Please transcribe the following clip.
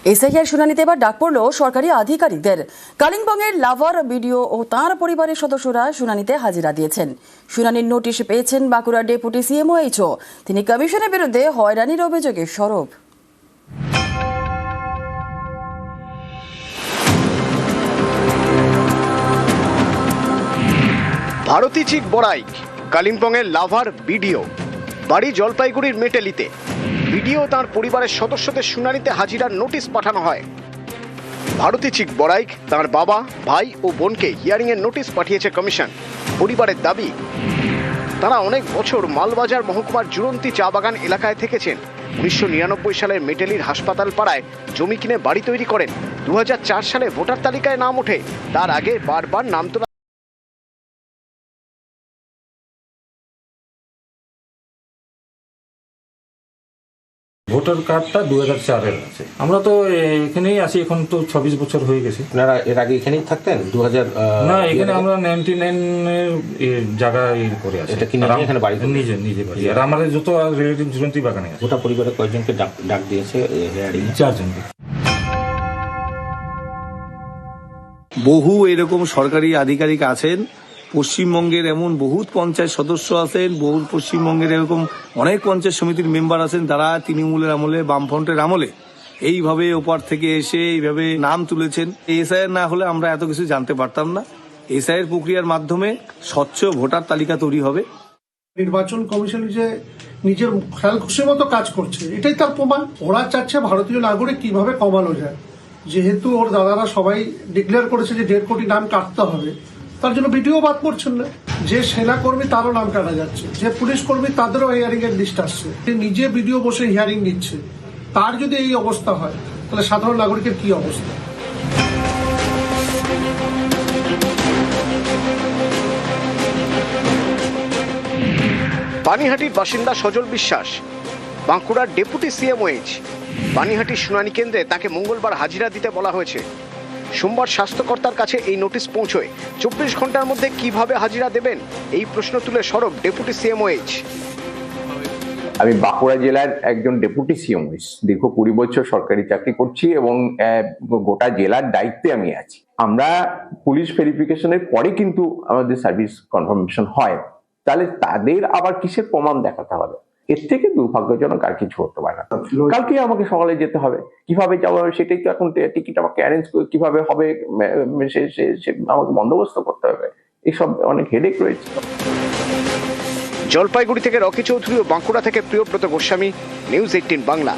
SIR শুনানিতে এবার ডাক পড়ল সরকারি আধিকারিকদের। কালিম্পংয়ের লাভার বিডিও ও তাঁর পরিবারের সদস্যরা শুনানিতে হাজিরা দিয়েছেন। শুনানির নোটিশ পেয়েছেন বাঁকুড়ার ডেপুটি সিএমওএইচও। তিনি কমিশনের বিরুদ্ধে হয়রানির অভিযোগে সরব। ভারতী চিক বড়াইক কালিম্পংয়ের লাভার বিডিও, বাড়ি জলপাইগুড়ির মেটেলিতে। বিডিও তার পরিবারের সদস্যদের শুনানিতে হাজিরার নোটিশ পাঠানো হয়। ভারতী চিক বড়াইক তার বাবা, ভাই ও বোনকে হিয়ারিংয়ের নোটিশ পাঠিয়েছে কমিশন। পরিবারের দাবি, তারা অনেক বছর মালবাজার মহকুমার জুরন্তি চা বাগান এলাকায় থেকেছেন। 1999 সালের মেটেলির হাসপাতাল পাড়ায় জমি কিনে বাড়ি তৈরি করেন। 2004 সালে ভোটার তালিকায় নাম ওঠে। তার আগে বারবার নাম তোলা ভোটার কার্ডটা 2004-এর আছে। আমরা তো এখানেই আছি, এখন তো 26 বছর হয়ে গেছে। আপনারা এর আগে এখানেই থাকতেন? 2000 না, এখানে আমরা 99-এর জায়গায় করে আছি। এটা কি এখানে বাড়ি? নিজে বাড়ি। আর আমাদের যত রিলেটিভ জুরন্তি বাগানে আছে। গোটা পরিবারের কয়েকজনকে ডাক দিয়েছে হিয়ারিং? 4 জনকে। বহু এরকম সরকারি আধিকারিক আছেন পশ্চিমবঙ্গের, এমন বহুত পঞ্চায়েত সদস্য আছেন, বহু পশ্চিমবঙ্গের এরকম অনেক পঞ্চায়েত সমিতির মেম্বার আছেন, তারা তৃণমূলের আমলে, বামফ্রন্টের আমলে এইভাবে ওপার থেকে এসে এইভাবে নাম তুলেছেন। এসআইআর না হলে আমরা এত কিছু জানতে পারতাম না। এসআইআর প্রক্রিয়ার মাধ্যমে স্বচ্ছ ভোটার তালিকা তৈরি হবে। নির্বাচন কমিশন যে নিজের খেয়াল খুশি মতো কাজ করছে, এটাই তার প্রমাণ। ওরা চাচ্ছে ভারতীয় নাগরিক কিভাবে কমানো যায়। যেহেতু ওর দাদারা সবাই ডিক্লেয়ার করেছে যে 1.5 কোটি নাম কাটতে হবে, তার জন্য ভিডিও বাদ করছেন না। যে সেনা কর্মী তারও নাম কাটা যাচ্ছে, যে পুলিশ কর্মী তাদেরও হিয়ারিং এর লিস্ট আসছে। নিজে ভিডিও বসে হিয়ারিং নিচ্ছে। তার যদি এই অবস্থা হয়, তাহলে সাধারণ নাগরিকের কি অবস্থা? পানিহাটির বাসিন্দা সজল বিশ্বাস, বাঁকুড়ার ডেপুটি সিএমওএইচ। পানিহাটির শুনানি কেন্দ্রে তাকে মঙ্গলবার হাজিরা দিতে বলা হয়েছে। সোমবার স্বাস্থ্যকর্তার কাছে এই নোটিশ পৌঁছয়। 24 ঘন্টার মধ্যে কিভাবে হাজিরা দেবেন, এই প্রশ্ন তুলে সরব ডেপুটি সিএমওএইচ। আমি বাঁকুড়া জেলার একজন ডেপুটি সিএমওএইচ, দীর্ঘ 20 বছর সরকারি চাকরি করছি এবং গোটা জেলার দায়িত্বে আমি আছি। আমরা পুলিশ ভেরিফিকেশনের পরে কিন্তু আমাদের সার্ভিস কনফার্মেশন হয়, তাহলে তাদের আবার কিসের প্রমাণ দেখাতে হবে? এর থেকে দুর্ভাগ্যজনক আর কিছু হতে পারে না। কালকে আমাকে সকালে যেতে হবে, কিভাবে যাওয়া হবে সেটাই তো এখন টিকিট আমাকে অ্যারেঞ্জ করে কিভাবে হবে আমাকে বন্দোবস্ত করতে হবে। এইসব অনেক হেডেক রয়েছে। জলপাইগুড়ি থেকে রকি চৌধুরী ও বাঁকুড়া থেকে প্রিয়ব্রত গোস্বামী, নিউজ 18 বাংলা।